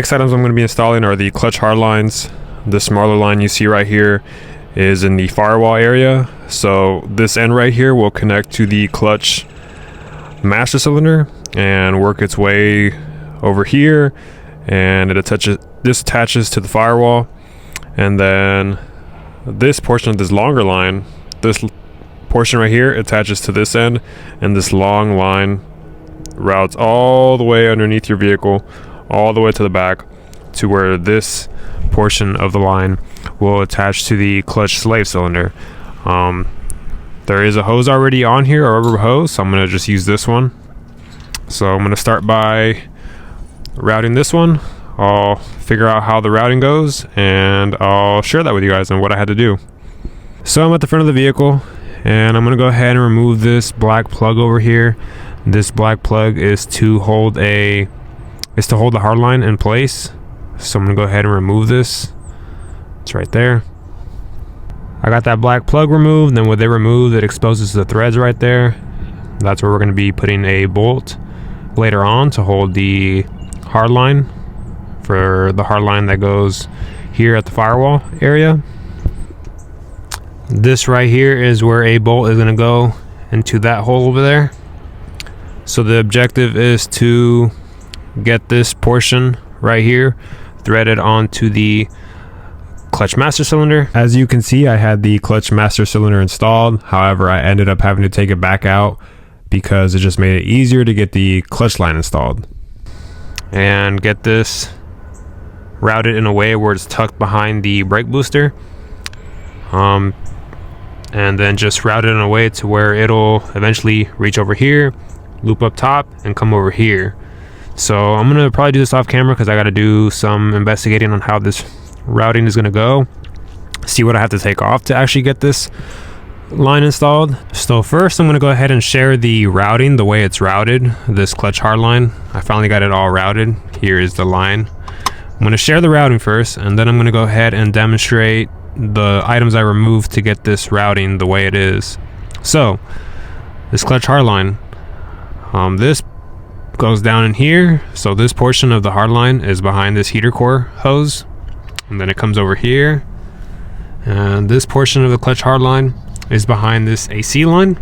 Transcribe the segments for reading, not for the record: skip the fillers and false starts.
Next items I'm going to be installing are the clutch hard lines. The smaller line you see right here is in the firewall area. So this end right here will connect to the clutch master cylinder and work its way over here, and this attaches to the firewall, and then this portion of this longer line, this portion right here, attaches to this end, and this long line routes all the way underneath your vehicle, all the way to the back, to where this portion of the line will attach to the clutch slave cylinder. There is a hose already on here, a rubber hose, so I'm going to just use this one. So I'm going to start by routing this one. I'll figure out how the routing goes, and I'll share that with you guys and what I had to do. So I'm at the front of the vehicle, and I'm going to go ahead and remove this black plug over here. This black plug is to hold the hard line in place. So I'm going to go ahead and remove this. It's right there. I got that black plug removed, and with it removed, it exposes the threads right there. That's where we're going to be putting a bolt later on to hold the hard line, for the hard line that goes here at the firewall area. This right here is where a bolt is going to go into that hole over there. So the objective is to get this portion right here threaded onto the clutch master cylinder. As you can see, I had the clutch master cylinder installed. However, I ended up having to take it back out because it just made it easier to get the clutch line installed and get this routed in a way where it's tucked behind the brake booster, and then just route it in a way to where it'll eventually reach over here, loop up top, and come over here. So I'm gonna probably do this off camera because I got to do some investigating on how this routing is gonna go, see what I have to take off to actually get this line installed. So first I'm gonna go ahead and share the routing, the way it's routed, this clutch hard line. I finally got it all routed. Here is the line. I'm gonna share the routing first, and then I'm gonna go ahead and demonstrate the items I removed to get this routing the way it is. So this clutch hard line, this goes down in here. So this portion of the hard line is behind this heater core hose, and then it comes over here, and this portion of the clutch hard line is behind this AC line.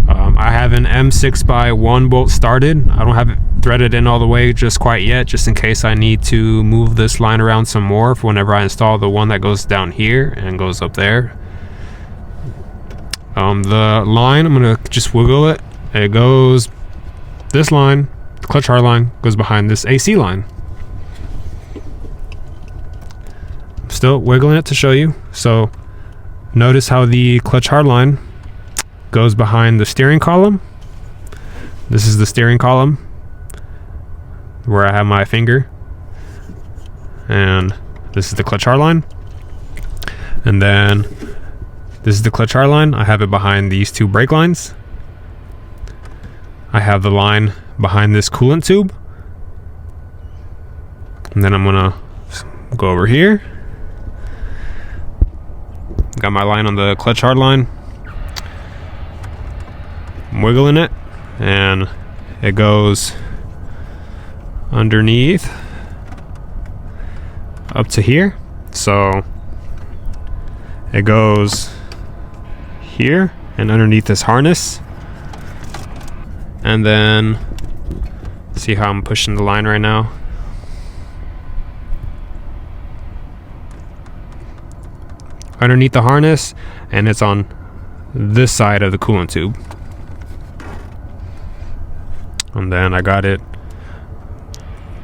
I have an M6 by 1 bolt started. I don't have it threaded in all the way just quite yet, just in case I need to move this line around some more for whenever I install the one that goes down here and goes up there. The line, I'm gonna just wiggle it. It goes, this line, the clutch hard line, goes behind this AC line. I'm still wiggling it to show you. So notice how the clutch hard line goes behind the steering column. This is the steering column where I have my finger, and this is the clutch hard line, and then this is the clutch hard line. I have it behind these two brake lines. I have the line behind this coolant tube, and then I'm gonna go over here. Got my line on the clutch hard line. I'm wiggling it, and it goes underneath up to here. So it goes here and underneath this harness, and then see how I'm pushing the line right now. Underneath the harness, and it's on this side of the coolant tube. And then I got it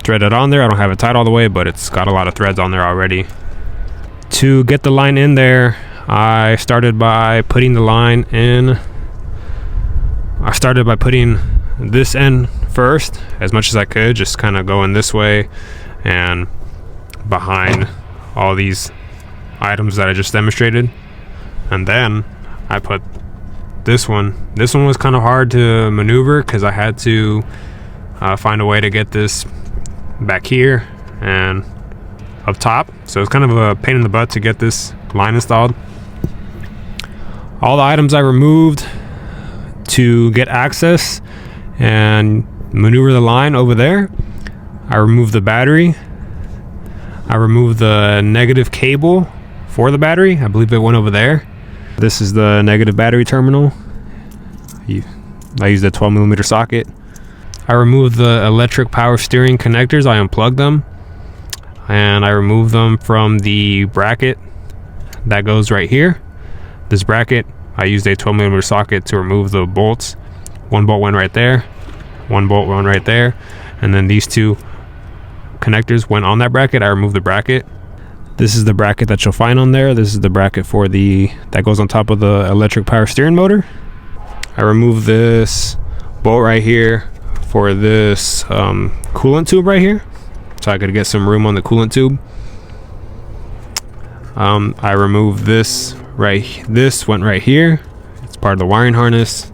threaded on there. I don't have it tied all the way, but it's got a lot of threads on there already. To get the line in there, I started by putting the line in. I started by putting this end first, as much as I could, just kind of going this way and behind all these items that I just demonstrated. And then I put this one. This one was kind of hard to maneuver because I had to find a way to get this back here and up top. So it's kind of a pain in the butt to get this line installed. All the items I removed to get access and maneuver the line over there, I removed the battery. I removed the negative cable for the battery. I believe it went over there. This is the negative battery terminal. I used a 12mm socket. I removed the electric power steering connectors. I unplugged them. And I removed them from the bracket that goes right here. This bracket, I used a 12mm socket to remove the bolts. One bolt went right there. One bolt went right there. And then these two connectors went on that bracket. I removed the bracket. This is the bracket that you'll find on there. This is the bracket for that goes on top of the electric power steering motor. I removed this bolt right here for this coolant tube right here, so I could get some room on the coolant tube. I removed this this went right here. It's part of the wiring harness.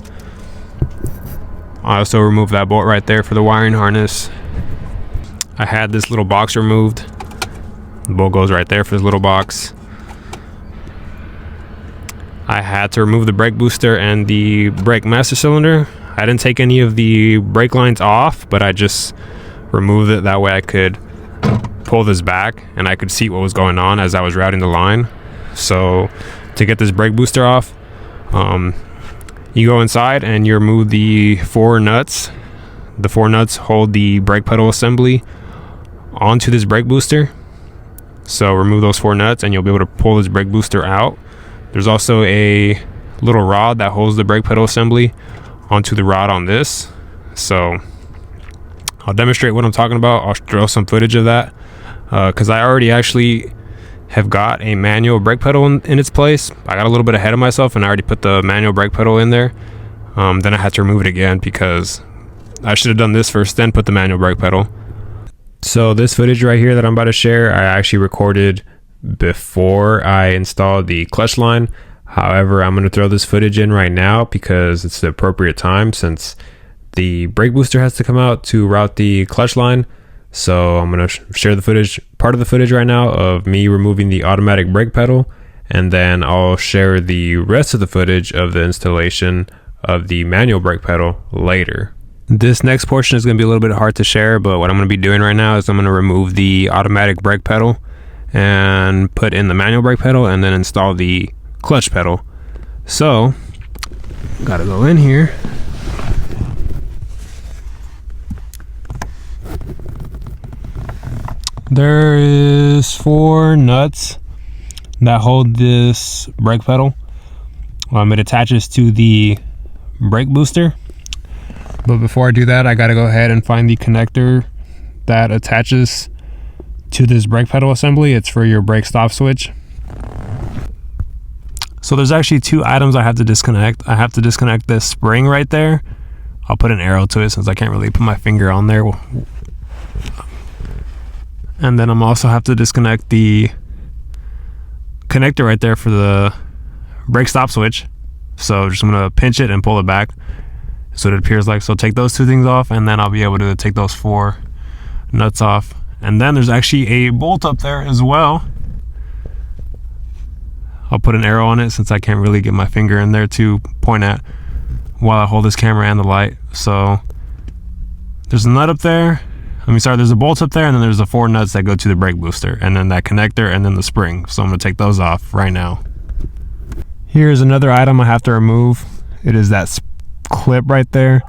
I also removed that bolt right there for the wiring harness. I had this little box removed. The bolt goes right there for this little box. I had to remove the brake booster and the brake master cylinder. I didn't take any of the brake lines off, but I just removed it. That way I could pull this back and I could see what was going on as I was routing the line. So to get this brake booster off, you go inside and you remove the 4 nuts. The 4 nuts hold the brake pedal assembly onto this brake booster. So remove those 4 nuts and you'll be able to pull this brake booster out. There's also a little rod that holds the brake pedal assembly onto the rod on this. So I'll demonstrate what I'm talking about. I'll throw some footage of that because I already actually have got a manual brake pedal in its place. I got a little bit ahead of myself and I already put the manual brake pedal in there. Then I had to remove it again because I should have done this first, then put the manual brake pedal. So this footage right here that I'm about to share, I actually recorded before I installed the clutch line. However, I'm going to throw this footage in right now because it's the appropriate time since the brake booster has to come out to route the clutch line. So I'm going to share the footage, part of the footage right now of me removing the automatic brake pedal, and then I'll share the rest of the footage of the installation of the manual brake pedal later. This next portion is going to be a little bit hard to share, but what I'm going to be doing right now is I'm going to remove the automatic brake pedal and put in the manual brake pedal and then install the clutch pedal. So, gotta go in here. There is 4 nuts that hold this brake pedal. It attaches to the brake booster. But before I do that, I gotta go ahead and find the connector that attaches to this brake pedal assembly. It's for your brake stop switch. So there's actually 2 items I have to disconnect. I have to disconnect this spring right there. I'll put an arrow to it since I can't really put my finger on there. And then I'm also have to disconnect the connector right there for the brake stop switch. So just I'm gonna pinch it and pull it back. So it appears like, so take those 2 things off and then I'll be able to take those 4 nuts off. And then there's actually a bolt up there as well. I'll put an arrow on it since I can't really get my finger in there to point at while I hold this camera and the light. So there's a nut up there. There's a bolt up there, and then there's the 4 nuts that go to the brake booster, and then that connector, and then the spring. So I'm gonna take those off right now. Here's another item I have to remove. It is that clip right there.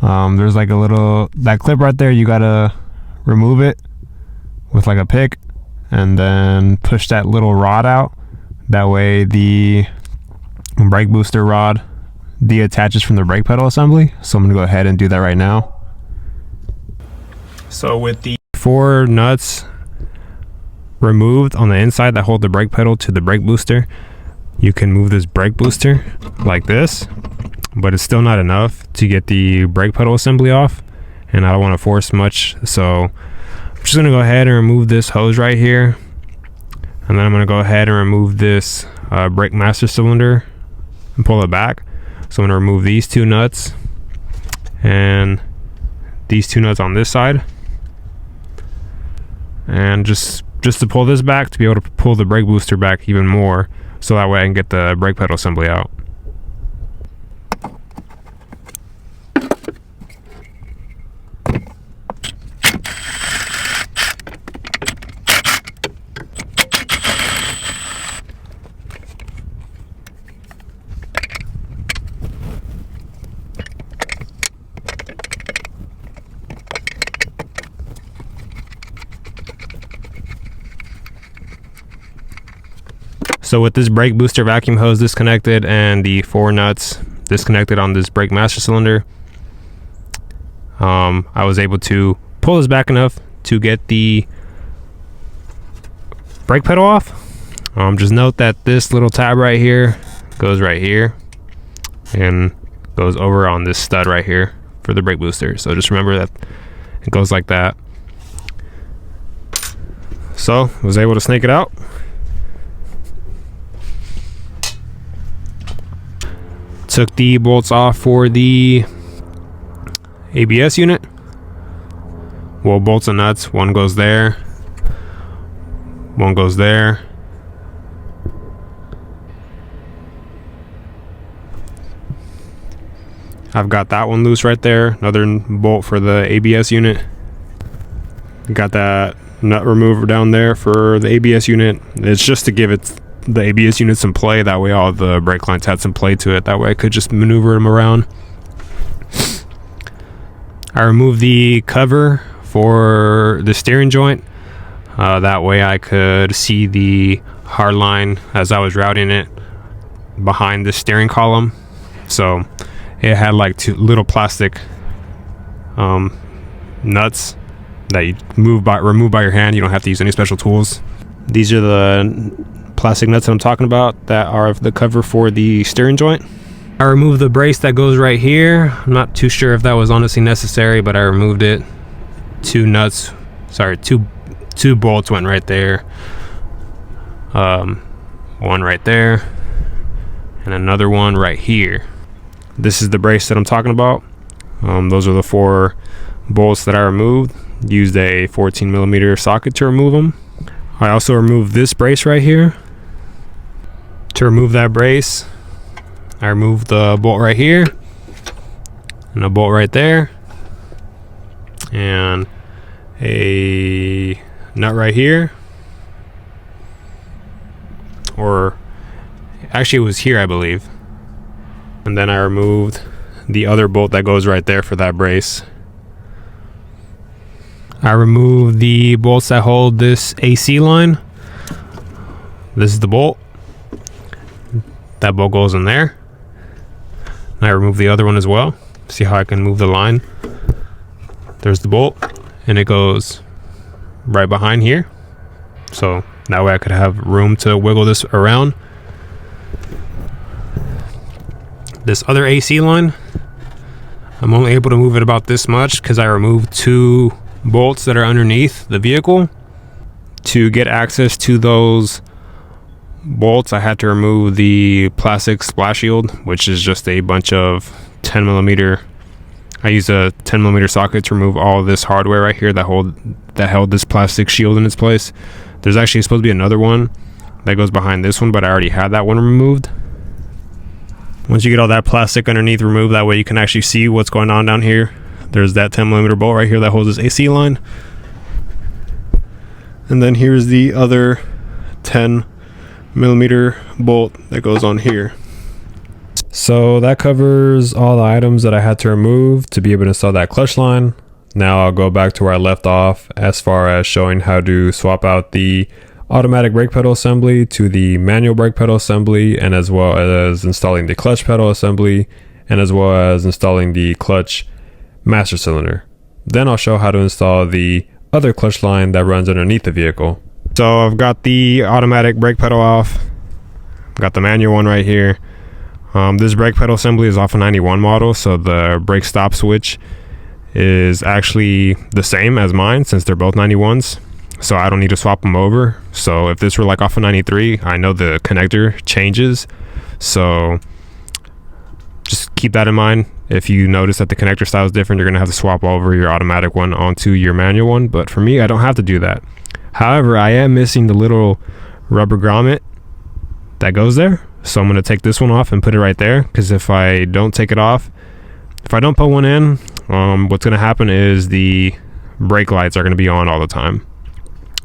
There's like that clip right there. You gotta remove it with like a pick and then push that little rod out. That way the brake booster rod deattaches from the brake pedal assembly. So I'm gonna go ahead and do that right now. So with the 4 nuts removed on the inside that hold the brake pedal to the brake booster, you can move this brake booster like this, but it's still not enough to get the brake pedal assembly off, and I don't want to force much. So I'm just gonna go ahead and remove this hose right here, and then I'm gonna go ahead and remove this brake master cylinder and pull it back. So I'm gonna remove these 2 nuts and these 2 nuts on this side, and just to pull this back to be able to pull the brake booster back even more, so that way I can get the brake pedal assembly out. So with this brake booster vacuum hose disconnected and the 4 nuts disconnected on this brake master cylinder, I was able to pull this back enough to get the brake pedal off. Just note that this little tab right here goes right here and goes over on this stud right here for the brake booster. So just remember that it goes like that. So I was able to snake it out. Took the bolts off for the ABS unit. Well, bolts and nuts, one goes there, one goes there. I've got that one loose right there. Another bolt for the ABS unit. Got that nut remover down there for the ABS unit. It's just to give it the ABS unit some play. That way all the brake lines had some play to it. That way I could just maneuver them around. I removed the cover for the steering joint. That way I could see the hard line as I was routing it behind the steering column. So it had like 2 little plastic nuts that you remove by your hand. You don't have to use any special tools. These are the plastic nuts that I'm talking about that are the cover for the steering joint. I removed the brace that goes right here. I'm not too sure if that was honestly necessary, but I removed it. 2 nuts, sorry, two bolts went right there. One right there and another one right here. This is the brace that I'm talking about. Those are the 4 bolts that I removed. Used a 14mm socket to remove them. I also removed this brace right here. To remove that brace, I removed the bolt right here and a bolt right there and a nut right here, or actually it was here, I believe. And then I removed the other bolt that goes right there for that brace. I removed the bolts that hold this AC line. This is the bolt. That bolt goes in there. And I removed the other one as well. See how I can move the line? There's the bolt, and it goes right behind here. So that way I could have room to wiggle this around. This other AC line, I'm only able to move it about this much because I removed 2 bolts that are underneath the vehicle. To get access to those bolts, I had to remove the plastic splash shield, which is just a bunch of 10mm. I used a 10mm socket to remove all of this hardware right here that held this plastic shield in its place. There's actually supposed to be another one that goes behind this one, but I already had that one removed. Once you get all that plastic underneath removed, that way you can actually see what's going on down here. There's that 10mm bolt right here that holds this AC line. And then here's the other 10mm bolt that goes on here. So that covers all the items that I had to remove to be able to install that clutch line. Now I'll go back to where I left off as far as showing how to swap out the automatic brake pedal assembly to the manual brake pedal assembly, and as well as installing the clutch pedal assembly, and as well as installing the clutch master cylinder. Then I'll show how to install the other clutch line that runs underneath the vehicle. So I've got the automatic brake pedal off. Got the manual one right here. This brake pedal assembly is off a 91 model, so the brake stop switch is actually the same as mine since they're both 91s. So I don't need to swap them over. So if this were like off a 93, I know the connector changes. So just keep that in mind. If you notice that the connector style is different, you're going to have to swap over your automatic one onto your manual one. But for me, I don't have to do that. However, I am missing the little rubber grommet that goes there. So I'm going to take this one off and put it right there. Because if I don't take it off, if I don't put one in, what's going to happen is the brake lights are going to be on all the time.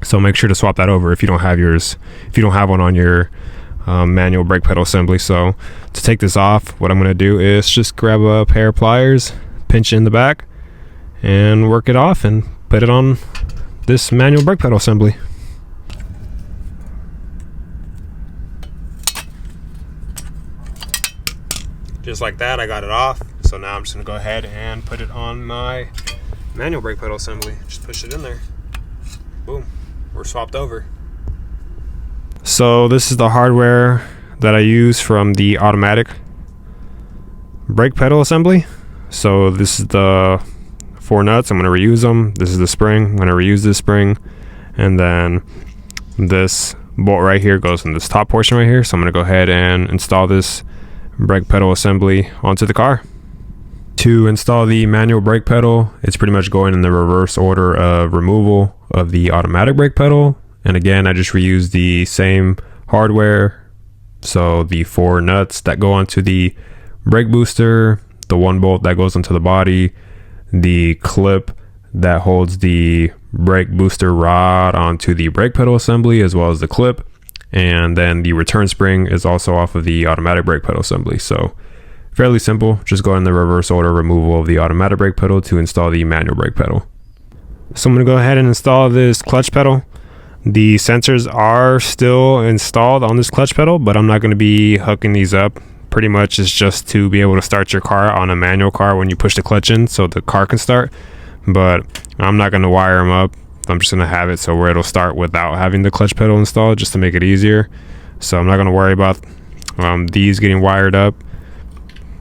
So make sure to swap that over if you don't have yours, if you don't have one on your manual brake pedal assembly. So to take this off, what I'm going to do is just grab a pair of pliers, pinch it in the back, and work it off and put it on this manual brake pedal assembly. just like that, I got it off. So now I'm just gonna go ahead and put it on my manual brake pedal assembly. Just push it in there. Boom, we're swapped over. So this is the hardware that I use from the automatic brake pedal assembly. So this is the 4 nuts. I'm going to reuse them. This is the spring. I'm going to reuse this spring. And then this bolt right here goes in this top portion right here. So I'm going to go ahead and install this brake pedal assembly onto the car. To install the manual brake pedal, it's pretty much going in the reverse order of removal of the automatic brake pedal. And again, I just reuse the same hardware. So the 4 nuts that go onto the brake booster, the 1 bolt that goes into the body, the clip that holds the brake booster rod onto the brake pedal assembly, as well as the clip, and then the return spring is also off of the automatic brake pedal assembly. So fairly simple, just go in the reverse order removal of the automatic brake pedal to install the manual brake pedal. So I'm going to go ahead and install this clutch pedal. The sensors are still installed on this clutch pedal, but I'm not going to be hooking these up. Pretty much it's just to be able to start your car on a manual car when you push the clutch in so the car can start. But I'm not going to wire them up. I'm just going to have it so where it'll start without having the clutch pedal installed, just to make it easier. So I'm not going to worry about these getting wired up,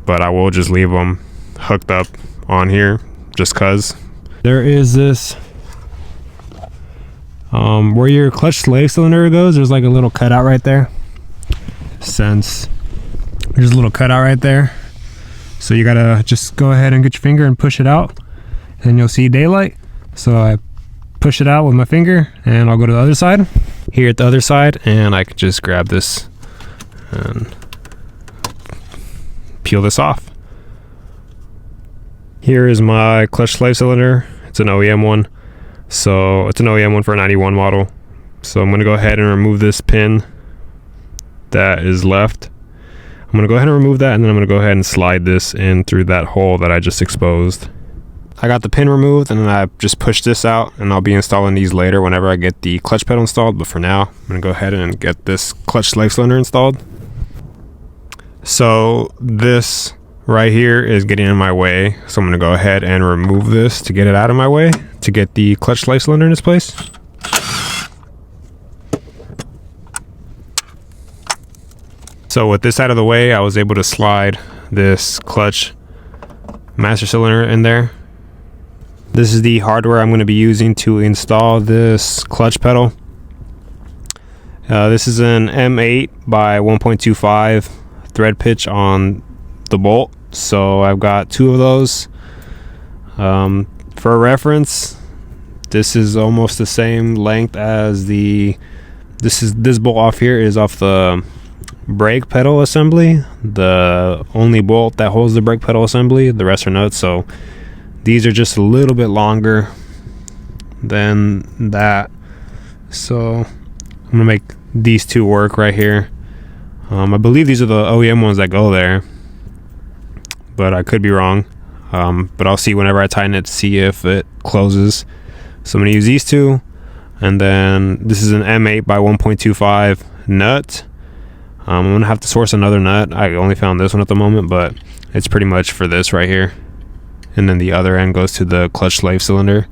but I will just leave them hooked up on here just cause. There is this where your clutch slave cylinder goes, there's like a little cutout right there. There's a little cutout right there, so you gotta just go ahead and get your finger and push it out and you'll see daylight. So I push it out with my finger and I'll go to the other side. Here at the other side, and I can just grab this and peel this off. Here is my clutch slave cylinder. It's an OEM one. So it's an OEM one for a 91 model. So I'm going to go ahead and remove this pin that is left. I'm going to go ahead and remove that, and then I'm going to go ahead and slide this in through that hole that I just exposed. I got the pin removed, and then I just pushed this out, and I'll be installing these later whenever I get the clutch pedal installed. But for now, I'm going to go ahead and get this clutch slave cylinder installed. So this right here is getting in my way, so I'm going to go ahead and remove this to get it out of my way to get the clutch slave cylinder in its place. So with this out of the way, I was able to slide this clutch master cylinder in there. This is the hardware I'm going to be using to install this clutch pedal. This is an M8 by 1.25 thread pitch on the bolt. So I've got 2 of those. For reference, this is almost the same length as this bolt off here is off the brake pedal assembly, the only bolt that holds the brake pedal assembly. The rest are nuts, so these are just a little bit longer than that. So I'm gonna make these 2 work right here. I believe these are the OEM ones that go there, but I could be wrong. But I'll see whenever I tighten it to see if it closes. So I'm gonna use these 2, and then this is an M8 by 1.25 nut. I'm gonna have to source another nut. I only found this one at the moment, but it's pretty much for this right here. And then the other end goes to the clutch slave cylinder.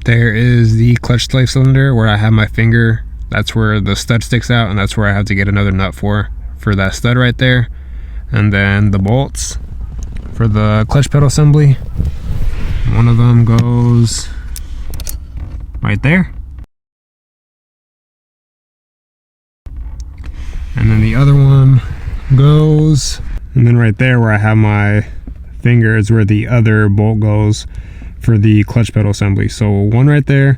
There is the clutch slave cylinder where I have my finger. That's where the stud sticks out, and that's where I have to get another nut for that stud right there. And then the bolts for the clutch pedal assembly. One of them goes right there. And then the other one goes, and then right there where I have my finger is where the other bolt goes for the clutch pedal assembly. So one right there,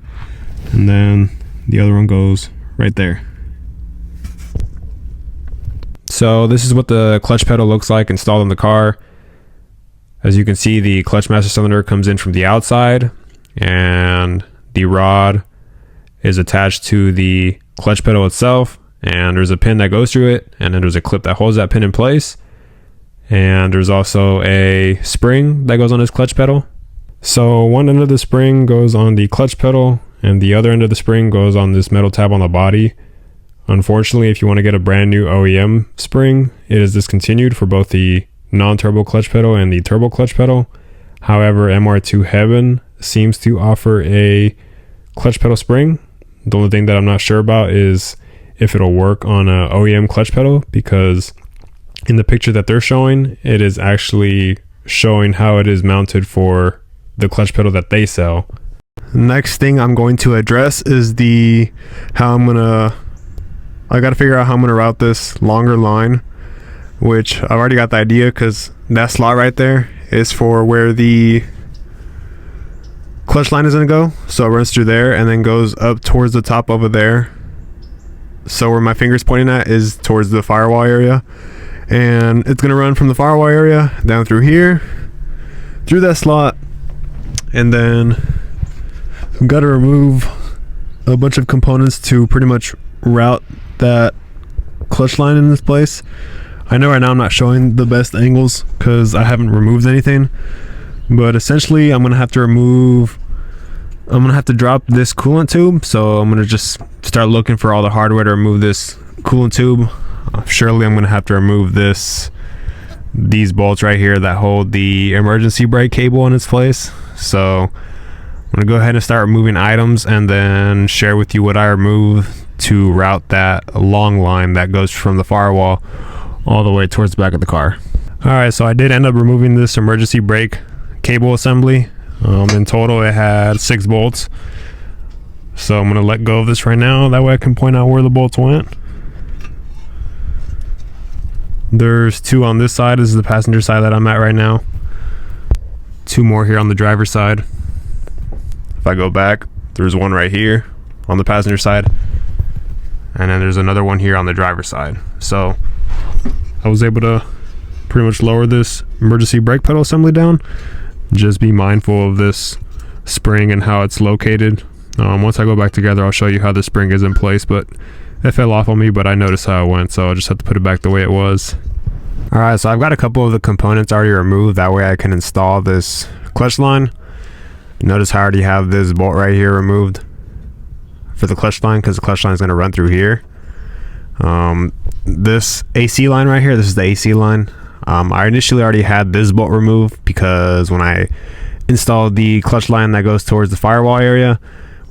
and then the other one goes right there. So this is what the clutch pedal looks like installed in the car. As you can see, the clutch master cylinder comes in from the outside, and the rod is attached to the clutch pedal itself, and there's a pin that goes through it, and then there's a clip that holds that pin in place, and there's also a spring that goes on this clutch pedal. So one end of the spring goes on the clutch pedal, and the other end of the spring goes on this metal tab on the body. Unfortunately, if you want to get a brand new OEM spring, it is discontinued for both the non-turbo clutch pedal and the turbo clutch pedal. However, MR2 Heaven seems to offer a clutch pedal spring. The only thing that I'm not sure about is if it'll work on a OEM clutch pedal, because in the picture that they're showing, it is actually showing how it is mounted for the clutch pedal that they sell. Next thing I'm going to address is I gotta figure out how I'm gonna route this longer line, which I've already got the idea, because that slot right there is for where the clutch line is gonna go. So it runs through there and then goes up towards the top over there. So where my finger's pointing at is towards the firewall area, and it's gonna run from the firewall area down through here, through that slot, and then I've got to remove a bunch of components to pretty much route that clutch line in this place. I know right now I'm not showing the best angles because I haven't removed anything, but essentially I'm gonna have to drop this coolant tube. So I'm gonna just start looking for all the hardware to remove this coolant tube. Surely I'm gonna have to remove these bolts right here that hold the emergency brake cable in its place. So I'm gonna go ahead and start removing items and then share with you what I remove to route that long line that goes from the firewall all the way towards the back of the car. Alright, so I did end up removing this emergency brake cable assembly. In total it had 6 bolts. So I'm gonna let go of this right now, that way I can point out where the bolts went. There's 2 on this side. This is the passenger side that I'm at right now. 2 more here on the driver's side. If I go back, there's 1 right here on the passenger side, and then there's another one here on the driver's side. So I was able to pretty much lower this emergency brake pedal assembly down. Just be mindful of this spring and how it's located. Once I go back together, I'll show you how the spring is in place, but it fell off on me, but I noticed how it went, so I just had to put it back the way it was. Alright, so I've got a couple of the components already removed, that way I can install this clutch line. Notice I already have this bolt right here removed for the clutch line, because the clutch line is going to run through here. This AC line right here, this is the AC line. I initially already had this bolt removed because when I installed the clutch line that goes towards the firewall area,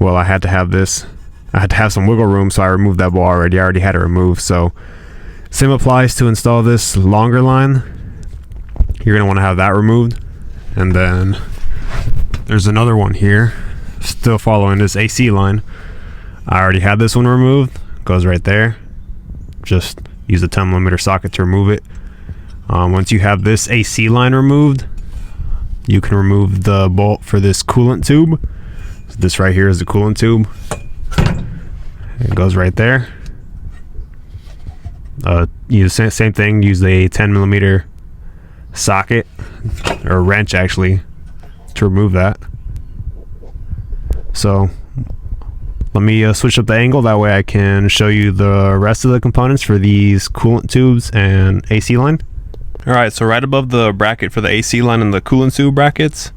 well, I had to have some wiggle room, so I removed that bolt already. I already had it removed. So same applies to install this longer line. You're going to want to have that removed. And then there's another one here, still following this AC line. I already had this one removed. Goes right there. Just use a 10mm socket to remove it. Once you have this AC line removed, you can remove the bolt for this coolant tube. So this right here is the coolant tube. It goes right there. Use the same thing. Use a 10mm socket, or wrench actually, to remove that. So let me switch up the angle, that way I can show you the rest of the components for these coolant tubes and AC line. Alright, so right above the bracket for the AC line and the coolant tube brackets,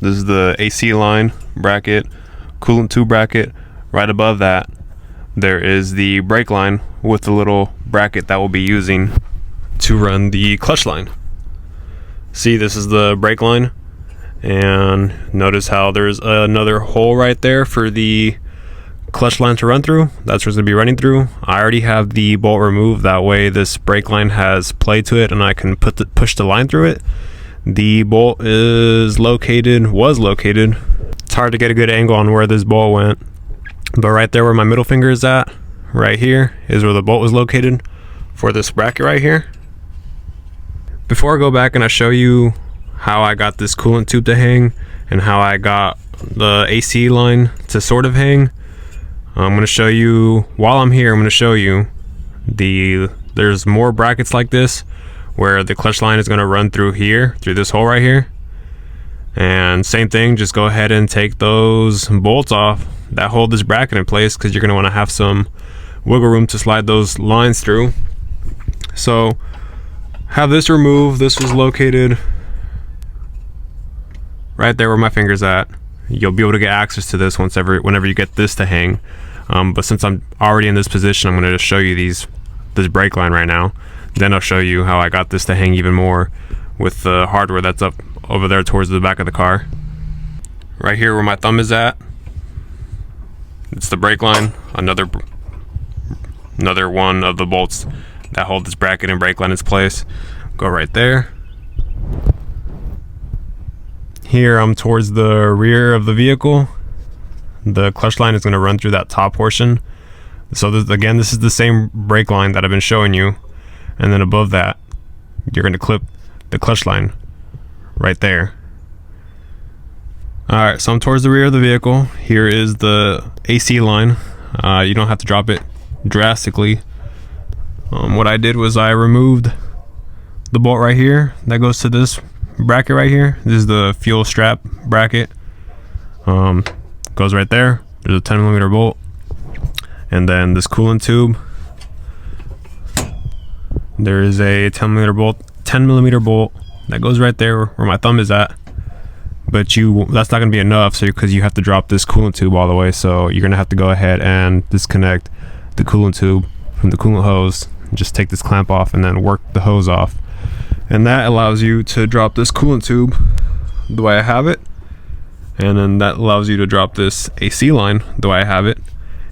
this is the AC line bracket, coolant tube bracket. Right above that, there is the brake line with the little bracket that we'll be using to run the clutch line. See, this is the brake line, and notice how there's another hole right there for the clutch line to run through. That's where it's going to be running through. I already have the bolt removed, that way this brake line has play to it and I can push the line through it. The bolt was located. It's hard to get a good angle on where this bolt went, but right there where my middle finger is at, right here, is where the bolt was located for this bracket right here. Before I go back and I show you how I got this coolant tube to hang and how I got the AC line to sort of hang, I'm going to show you, while I'm here, I'm going to show you there's more brackets like this where the clutch line is going to run through here, through this hole right here. And same thing, just go ahead and take those bolts off that hold this bracket in place, because you're going to want to have some wiggle room to slide those lines through. So have this removed. This was located right there where my finger's at. You'll be able to get access to this whenever you get this to hang. But since I'm already in this position, I'm going to just show you this brake line right now. Then I'll show you how I got this to hang even more. with the hardware that's up over there towards the back of the car. Right here where my thumb is at, it's the brake line. Another one of the bolts that hold this bracket and brake line in place go right there. Here I'm towards the rear of the vehicle. The clutch line is going to run through that top portion. So again, this is the same brake line that I've been showing you, and then above that you're going to clip the clutch line right there. Alright, so I'm towards the rear of the vehicle. Here is the AC line. You don't have to drop it drastically. What I did was I removed the bolt right here that goes to this bracket right here. This is the fuel strap bracket. Goes right there. There's a 10mm bolt, and then this coolant tube, there is a 10mm bolt that goes right there where my thumb is at. But that's not going to be enough, so because you have to drop this coolant tube all the way, so you're going to have to go ahead and disconnect the coolant tube from the coolant hose, just take this clamp off and then work the hose off, and that allows you to drop this coolant tube the way I have it, and then that allows you to drop this AC line the way I have it.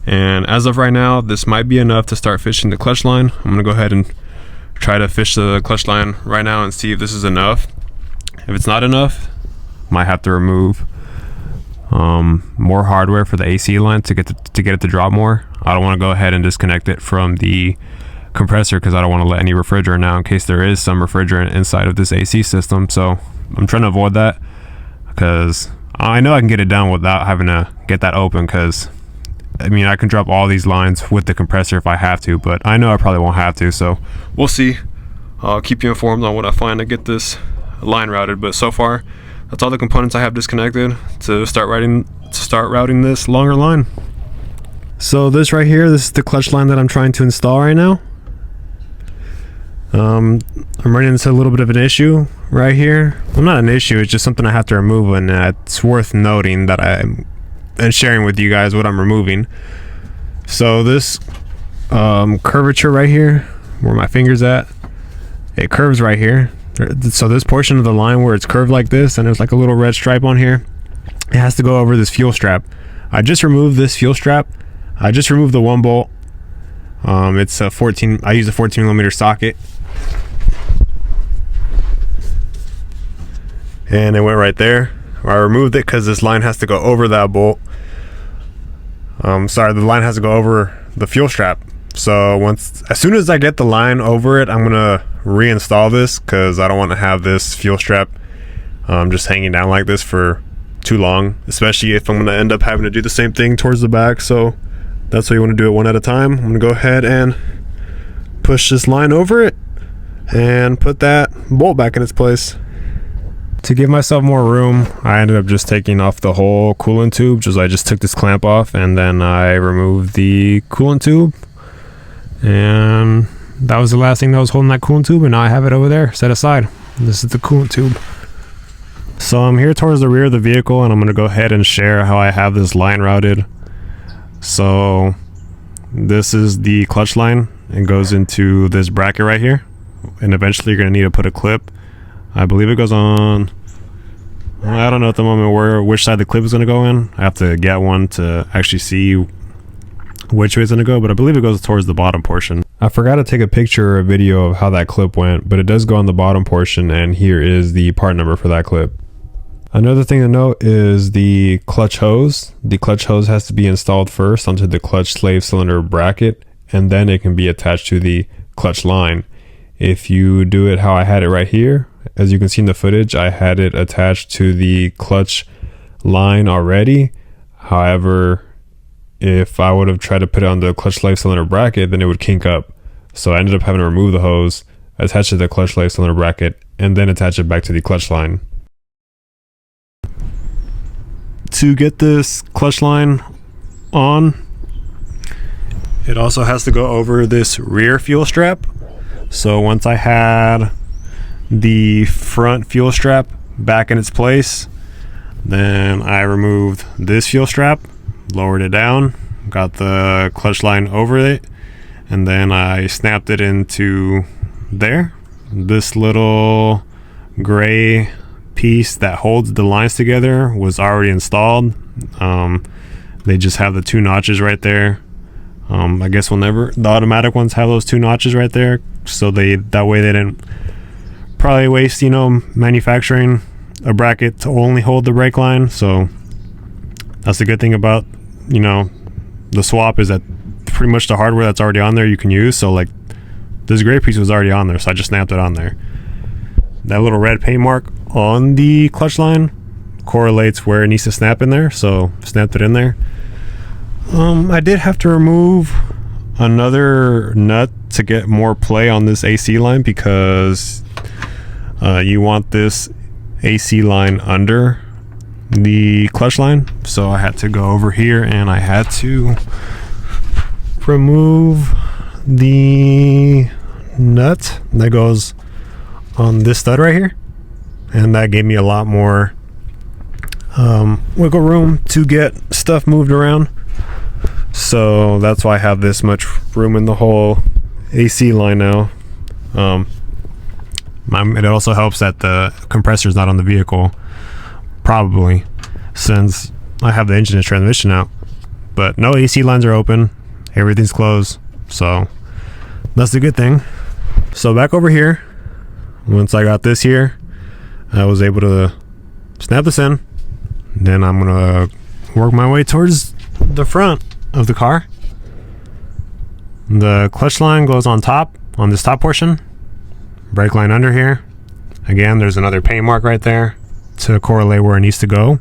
And as of right now, this might be enough to start fishing the clutch line. I'm going to go ahead and try to fish the clutch line right now and see if this is enough. If it's not enough, might have to remove more hardware for the AC line to get it to drop more. I don't want to go ahead and disconnect it from the compressor because I don't want to let any refrigerant out in case there is some refrigerant inside of this AC system. So I'm trying to avoid that because I know I can get it down without having to get that open, because I mean I can drop all these lines with the compressor if I have to, but I know I probably won't have to, so we'll see. I'll keep you informed on what I find to get this line routed, but so far that's all the components I have disconnected to start routing this longer line. So this right here, this is the clutch line that I'm trying to install right now. I'm running into a little bit of an issue right here. Well, not an issue, it's just something I have to remove, and it's worth noting that I'm sharing with you guys what I'm removing. So this curvature right here, where my finger's at, it curves right here. So this portion of the line where it's curved like this and there's like a little red stripe on here, it has to go over this fuel strap. I just removed this fuel strap. I just removed the one bolt. It's a 14, I use a 14mm socket, and it went right there. I removed it because this line has to go over that bolt. Sorry, the line has to go over the fuel strap. So as soon as I get the line over it, I'm gonna reinstall this because I don't want to have this fuel strap just hanging down like this for too long, especially if I'm gonna end up having to do the same thing towards the back. So that's why you want to do it one at a time. I'm gonna go ahead and push this line over it and put that bolt back in its place. To give myself more room, I ended up just taking off the whole coolant tube. I just took this clamp off and then I removed the coolant tube, and that was the last thing that was holding that coolant tube, and now I have it over there set aside. This is the coolant tube. So I'm here towards the rear of the vehicle, and I'm going to go ahead and share how I have this line routed. So this is the clutch line. It goes into this bracket right here, and eventually you're going to need to put a clip. I believe it goes on, I don't know at the moment which side the clip is going to go in. I have to get one to actually see which way it's going to go, but I believe it goes towards the bottom portion. I forgot to take a picture or a video of how that clip went, but it does go on the bottom portion, and here is the part number for that clip. Another thing to note is the clutch hose. The clutch hose has to be installed first onto the clutch slave cylinder bracket, and then it can be attached to the clutch line. If you do it how I had it right here, as you can see in the footage, I had it attached to the clutch line already. However, if I would have tried to put it on the clutch slave cylinder bracket, then it would kink up. So I ended up having to remove the hose, attach it to the clutch slave cylinder bracket, and then attach it back to the clutch line. To get this clutch line on, it also has to go over this rear fuel strap. So once I had the front fuel strap back in its place, then I removed this fuel strap, lowered it down, got the clutch line over it, and then I snapped it into there. This little gray piece that holds the lines together was already installed. They just have the 2 notches right there. I guess whenever the automatic ones have those 2 notches right there, so that way they didn't probably waste, you know, manufacturing a bracket to only hold the brake line. So that's the good thing about, you know, the swap, is that pretty much the hardware that's already on there you can use. So like this gray piece was already on there, so I just snapped it on there. That little red paint mark on the clutch line correlates where it needs to snap in there, so snapped it in there. I did have to remove another nut to get more play on this AC line, because you want this AC line under the clutch line. So I had to go over here and I had to remove the nut that goes on this stud right here, and that gave me a lot more wiggle room to get stuff moved around. So that's why I have this much room in the whole AC line now. It also helps that the compressor is not on the vehicle, probably, since I have the engine and transmission out. But no AC lines are open, everything's closed, so that's the good thing. So back over here, once I got this here, I was able to snap this in. Then I'm gonna work my way towards the front of the car. The clutch line goes on top, on this top portion. Brake line under here. Again, there's another paint mark right there to correlate where it needs to go.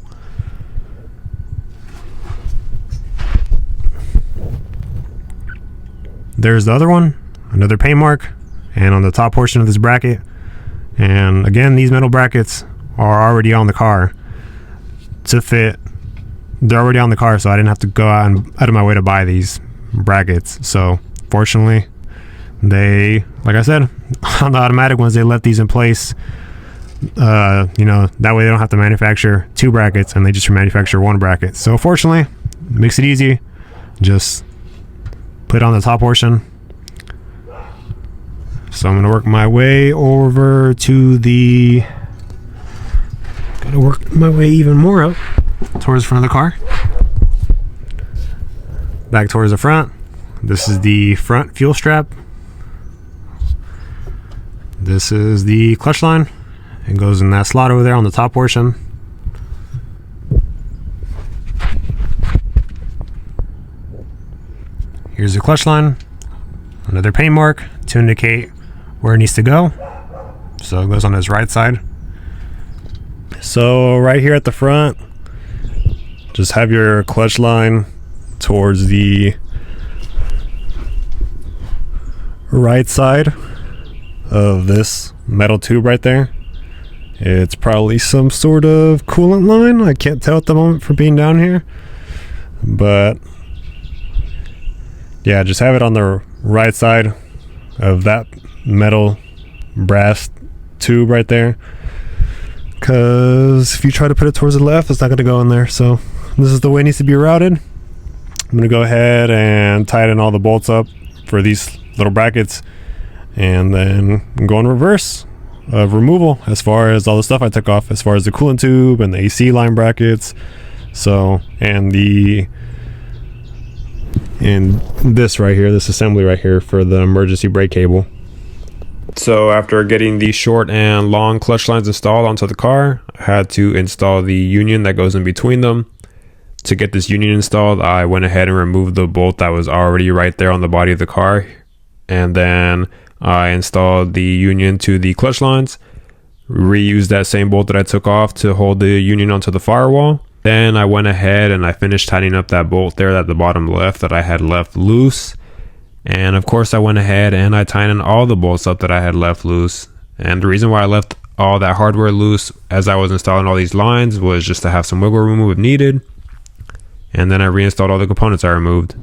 There's the other one, another paint mark, and on the top portion of this bracket. And again, these metal brackets are already on the car to fit. They're already on the car, so I didn't have to go out of my way to buy these brackets. So fortunately, they, like I said, on the automatic ones, they left these in place. You know, that way they don't have to manufacture 2 brackets, and they just manufacture 1 bracket. So fortunately, it makes it easy. Just put it on the top portion. So I'm gonna work my way over to the, gotta work my way even more up towards the front of the car. Back towards the front. This is the front fuel strap. This is the clutch line. It goes in that slot over there on the top portion. Here's the clutch line. Another paint mark to indicate where it needs to go. So it goes on this right side. So right here at the front, just have your clutch line towards the right side of this metal tube right there. It's probably some sort of coolant line. I can't tell at the moment from being down here, but yeah, just have it on the right side of that metal brass tube right there, because if you try to put it towards the left, it's not going to go in there. So this is the way it needs to be routed. I'm going to go ahead and tighten all the bolts up for these little brackets, and then go in reverse of removal as far as all the stuff I took off, as far as the coolant tube and the AC line brackets. So, and this right here, this assembly right here for the emergency brake cable. So after getting the short and long clutch lines installed onto the car, I had to install the union that goes in between them. To get this union installed, I went ahead and removed the bolt that was already right there on the body of the car, and then I installed the union to the clutch lines, reused that same bolt that I took off to hold the union onto the firewall. Then I went ahead and I finished tightening up that bolt there at the bottom left that I had left loose. And of course I went ahead and I tightened all the bolts up that I had left loose. And the reason why I left all that hardware loose as I was installing all these lines was just to have some wiggle room if needed. And then I reinstalled all the components I removed.